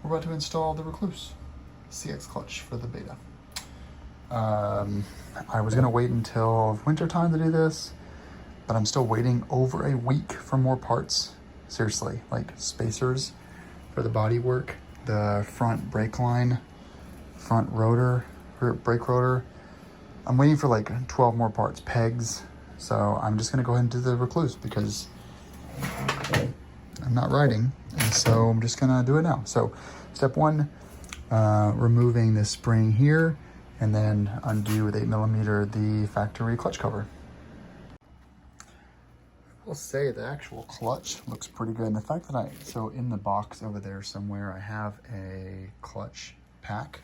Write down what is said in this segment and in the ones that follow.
we're about to install the Recluse CX clutch for the Beta. I was gonna wait until winter time to do this, but I'm still waiting over a week for more parts. Seriously, like spacers for the body work, the front brake line, front rotor, or brake rotor. I'm waiting for like 12 more parts, pegs. So I'm just gonna go ahead and do the Recluse because I'm not riding. And so I'm just gonna do it now. So step one, removing this spring here and then undo with 8mm the factory clutch cover. I'll say the actual clutch looks pretty good. And the fact that so in the box over there somewhere, I have a clutch pack.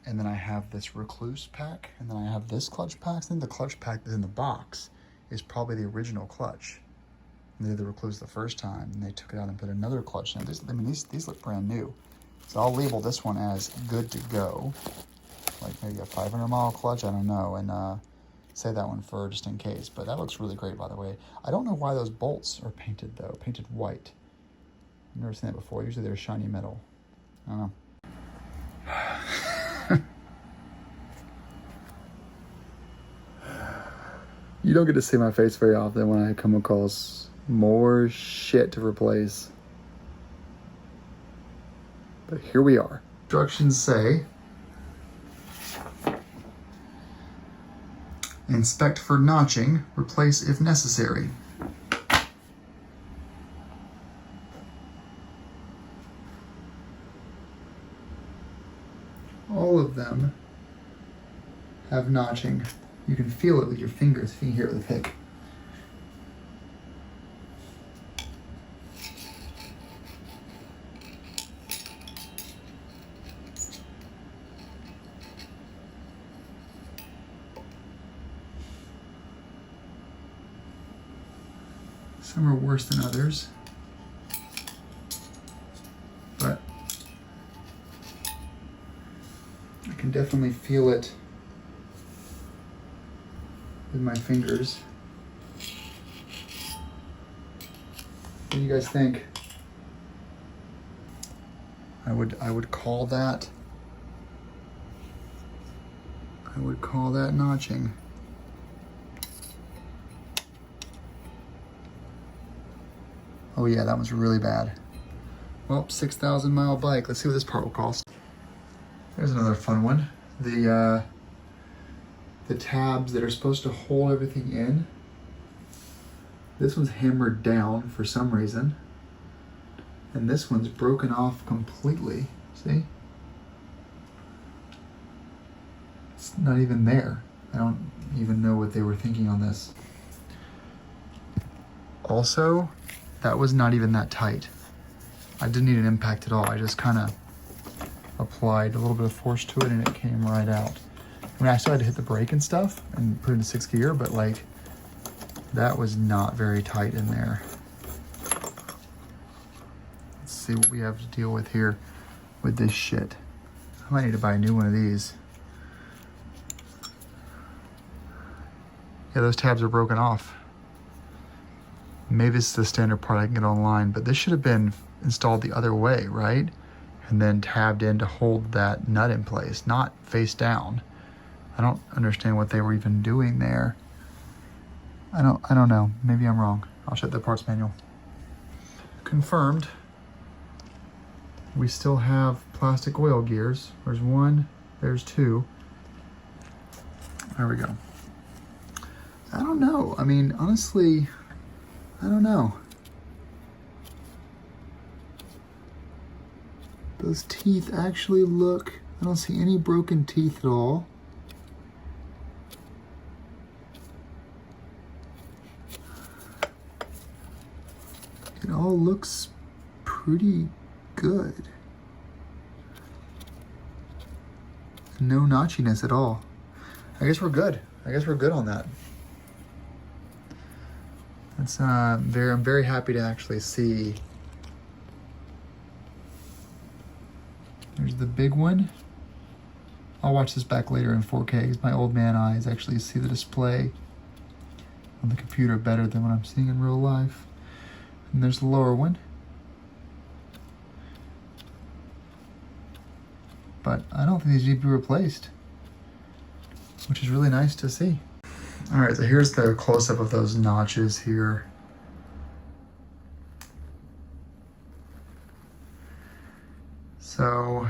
And then I have this Recluse pack, and then I have this clutch pack. And then the clutch pack that's in the box is probably the original clutch. And they did the Recluse the first time, and they took it out and put another clutch in. These look brand new. So I'll label this one as good to go. Like maybe a 500-mile clutch, I don't know. And say that one for just in case. But that looks really great, by the way. I don't know why those bolts are painted, though. Painted white. I've never seen that before. Usually they're shiny metal. I don't know. You don't get to see my face very often when I come across more shit to replace. But here we are. Instructions say, inspect for notching, replace if necessary. All of them have notching. You can feel it with your fingers if you can hear it with a pick. Some are worse than others, but I can definitely feel it with my fingers. What do you guys think? I would call that notching. Oh yeah, that one's really bad. Well, 6,000-mile bike. Let's see what this part will cost. There's another fun one. The tabs that are supposed to hold everything in. This one's hammered down for some reason. And this one's broken off completely. See? It's not even there. I don't even know what they were thinking on this. Also, that was not even that tight. I didn't need an impact at all. I just kind of applied a little bit of force to it and it came right out. I mean, I still had to hit the brake and stuff and put it in 6th gear, but like, that was not very tight in there. Let's see what we have to deal with here with this shit. I might need to buy a new one of these. Yeah, those tabs are broken off. Maybe this is the standard part I can get online, but this should have been installed the other way, right? And then tabbed in to hold that nut in place, not face down. I don't understand what they were even doing there. I don't know. Maybe I'm wrong. I'll check the parts manual. Confirmed. We still have plastic oil gears. There's one, there's two. There we go. I don't know. I mean, honestly, I don't know. Those teeth actually look, I don't see any broken teeth at all. It all looks pretty good. No notchiness at all. I guess we're good. I guess we're good on that. That's I'm very happy to actually see. There's the big one. I'll watch this back later in 4K because my old man eyes actually see the display on the computer better than what I'm seeing in real life. And there's the lower one. but I don't think these need to be replaced, which is really nice to see. All right, so here's the close-up of those notches here. So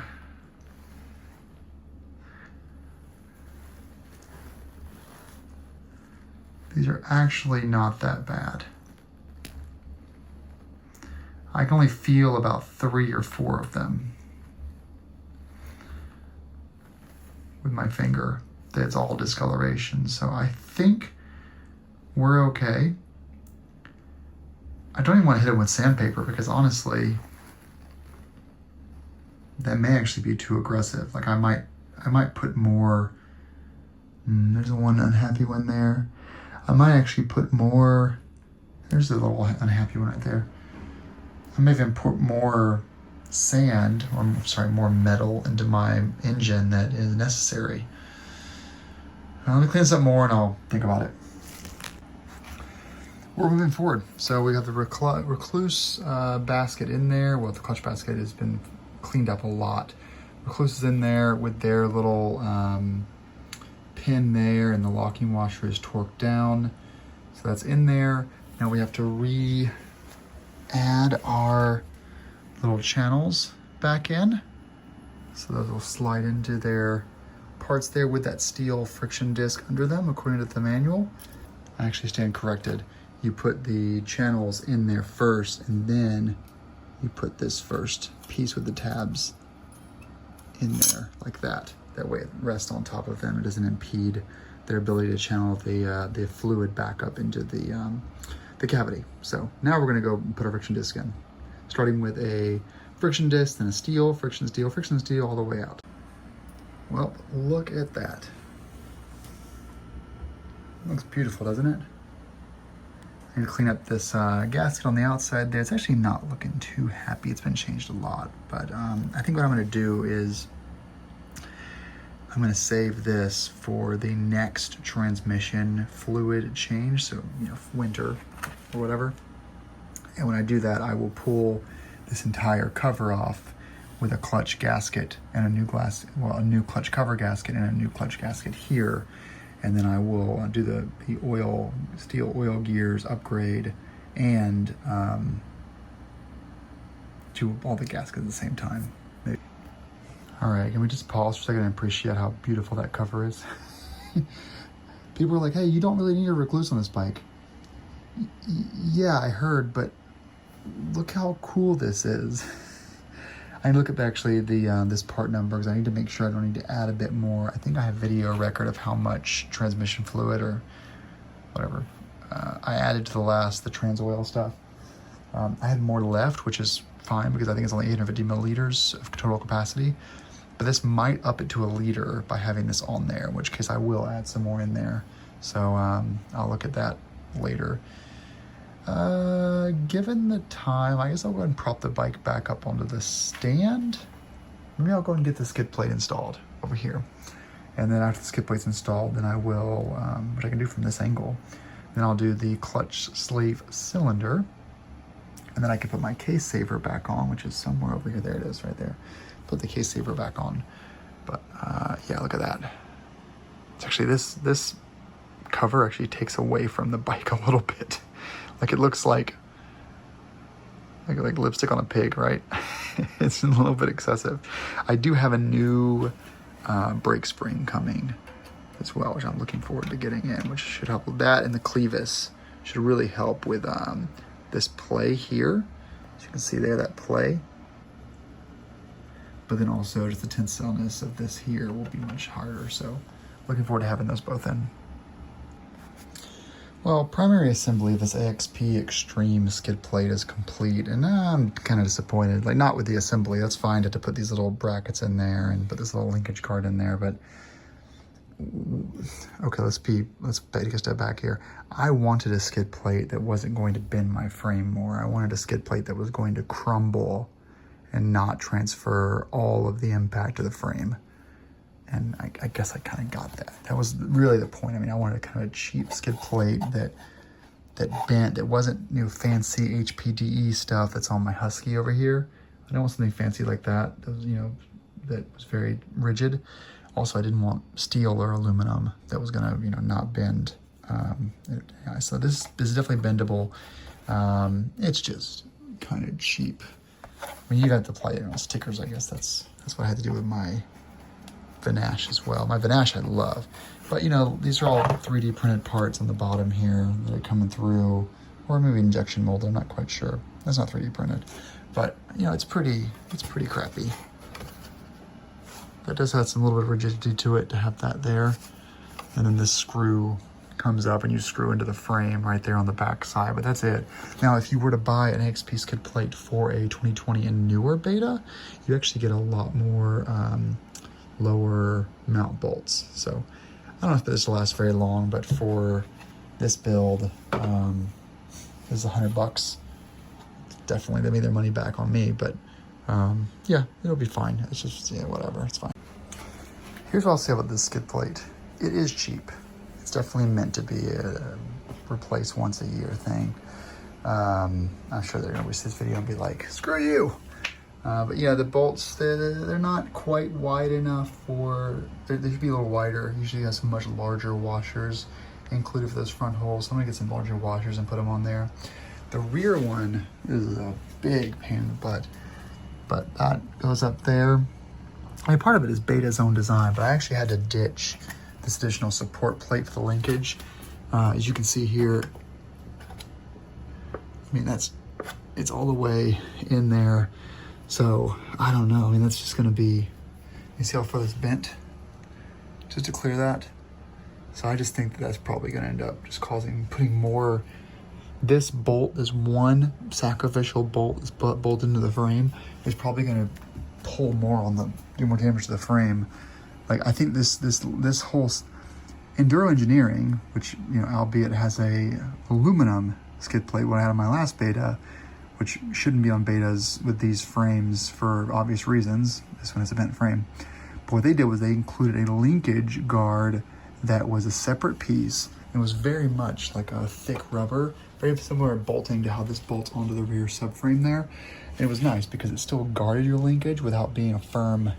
these are actually not that bad. I can only feel about 3 or 4 of them with my finger. That's all discoloration. So I think we're okay. I don't even want to hit it with sandpaper because honestly, that may actually be too aggressive. Like I might put more, there's one unhappy one there. I might actually put more, there's a little unhappy one right there. I may even put more sand, or sorry, more metal into my engine that is necessary. Let me clean this up more and I'll think about it. We're moving forward. So we got the recluse basket in there. Well, the clutch basket has been cleaned up a lot. Recluse is in there with their little pin there, and the locking washer is torqued down. So that's in there. Now we have to add our little channels back in. So those will slide into their parts there with that steel friction disc under them, according to the manual. I actually stand corrected. You put the channels in there first, and then you put this first piece with the tabs in there like that. That way it rests on top of them. It doesn't impede their ability to channel the fluid back up into the cavity. So now we're gonna go put our friction disc in, starting with a friction disc, then a steel, friction steel, all the way out. Well, look at that. Looks beautiful, doesn't it? I need to clean up this gasket on the outside there. It's actually not looking too happy. It's been changed a lot, but I think what I'm gonna do is I'm gonna save this for the next transmission fluid change, so winter or whatever. And when I do that, I will pull this entire cover off with a clutch gasket and a new clutch cover gasket and a new clutch gasket here. And then I will do the steel oil gears upgrade and do all the gaskets at the same time. Maybe. All right, can we just pause for a second and appreciate how beautiful that cover is? People are like, hey, you don't really need a recluse on this bike. Yeah, I heard, but look how cool this is. I need to look up actually this part number because I need to make sure I don't need to add a bit more. I think I have video record of how much transmission fluid or whatever I added to the trans oil stuff. I had more left, which is fine because I think it's only 850 milliliters of total capacity. But this might up it to a liter by having this on there, in which case I will add some more in there. So I'll look at that later. Given the time, I guess I'll go ahead and prop the bike back up onto the stand. Maybe I'll go and get the skid plate installed over here. And then after the skid plate's installed, then I will, which I can do from this angle, then I'll do the clutch sleeve cylinder. And then I can put my case saver back on, which is somewhere over here. There it is, right there. Put the case saver back on. But yeah, look at that. It's actually, this cover actually takes away from the bike a little bit. Like it looks like lipstick on a pig, right? It's a little bit excessive. I do have a new brake spring coming as well, which I'm looking forward to getting in, which should help with that. And the clevis should really help with this play here. As you can see there, that play. But then also just the tensileness of this here will be much harder. So looking forward to having those both in. Well, primary assembly of this AXP Extreme skid plate is complete, and I'm kind of disappointed. Like, not with the assembly, that's fine to put these little brackets in there and put this little linkage card in there, but okay, let's take a step back here. I wanted a skid plate that wasn't going to bend my frame more. I wanted a skid plate that was going to crumble and not transfer all of the impact to the frame. And I guess I kind of got that. That was really the point. I mean, I wanted kind of a cheap skid plate that bent. It wasn't fancy HPDE stuff that's on my Husky over here. I don't want something fancy like that. Those, that was very rigid. Also, I didn't want steel or aluminum that was gonna, you know, not bend. Yeah, so this is definitely bendable. It's just kind of cheap. I mean, you have to apply, you know, stickers. I guess that's what I had to do with my Vanache as well. My Vanache I love, but you know, these are all 3D printed parts on the bottom here that are coming through, or maybe injection molded. I'm not quite sure. That's not 3D printed, but you know, it's pretty crappy. That does have some little bit of rigidity to it to have that there, and then this screw comes up and you screw into the frame right there on the back side, but that's it. Now, if you were to buy an AXP skid plate for a 2020 and newer beta, you actually get a lot more lower mount bolts. So I don't know if this will last very long, but for this build, this is $100. Definitely, they made their money back on me, but yeah, it'll be fine. It's just, yeah, whatever, it's fine. Here's what I'll say about this skid plate. It is cheap. It's definitely meant to be a replace once a year thing. I'm sure they're gonna watch this video and be like, screw you. But yeah, the bolts, they're not quite wide enough for, they should be a little wider. Usually has some much larger washers included for those front holes. So I'm gonna get some larger washers and put them on there. The rear one is a big pain in the butt, but that goes up there. I mean, part of it is Beta's own design, but I actually had to ditch this additional support plate for the linkage. As you can see here, I mean, it's all the way in there. So I don't know, I mean, that's just gonna be, you see how far it's bent? Just to clear that. So I just think that that's probably gonna end up just putting more, this bolt, this one sacrificial bolt that's bolted into the frame is probably gonna pull more on do more damage to the frame. Like, I think this whole Enduro Engineering, which, you know, albeit has a aluminum skid plate, what I had on my last beta, which shouldn't be on betas with these frames for obvious reasons. This one is a bent frame. But what they did was they included a linkage guard that was a separate piece. It was very much like a thick rubber, very similar bolting to how this bolts onto the rear subframe there. And it was nice because it still guarded your linkage without being a firm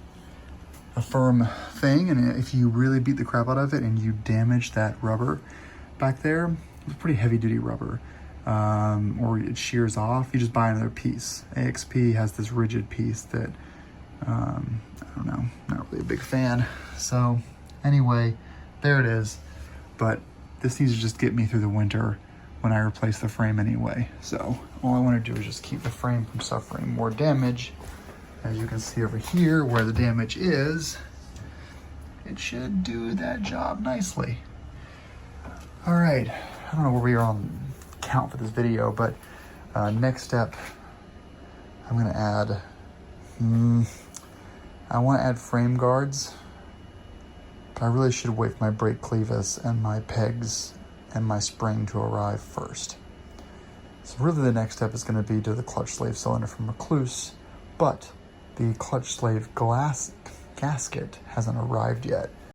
thing. And if you really beat the crap out of it and you damage that rubber back there, it's pretty heavy duty rubber, or it shears off, you just buy another piece. AXP has this rigid piece that, I don't know, not really a big fan. So anyway, there it is. But this needs to just get me through the winter when I replace the frame anyway. So all I want to do is just keep the frame from suffering more damage. As you can see over here where the damage is, it should do that job nicely. All right, I don't know where we are on count for this video, but next step, I'm gonna add, I wanna add frame guards, but I really should wait for my brake clevis and my pegs and my spring to arrive first. So really the next step is gonna be to the clutch slave cylinder from Recluse, but the clutch slave glass gasket hasn't arrived yet.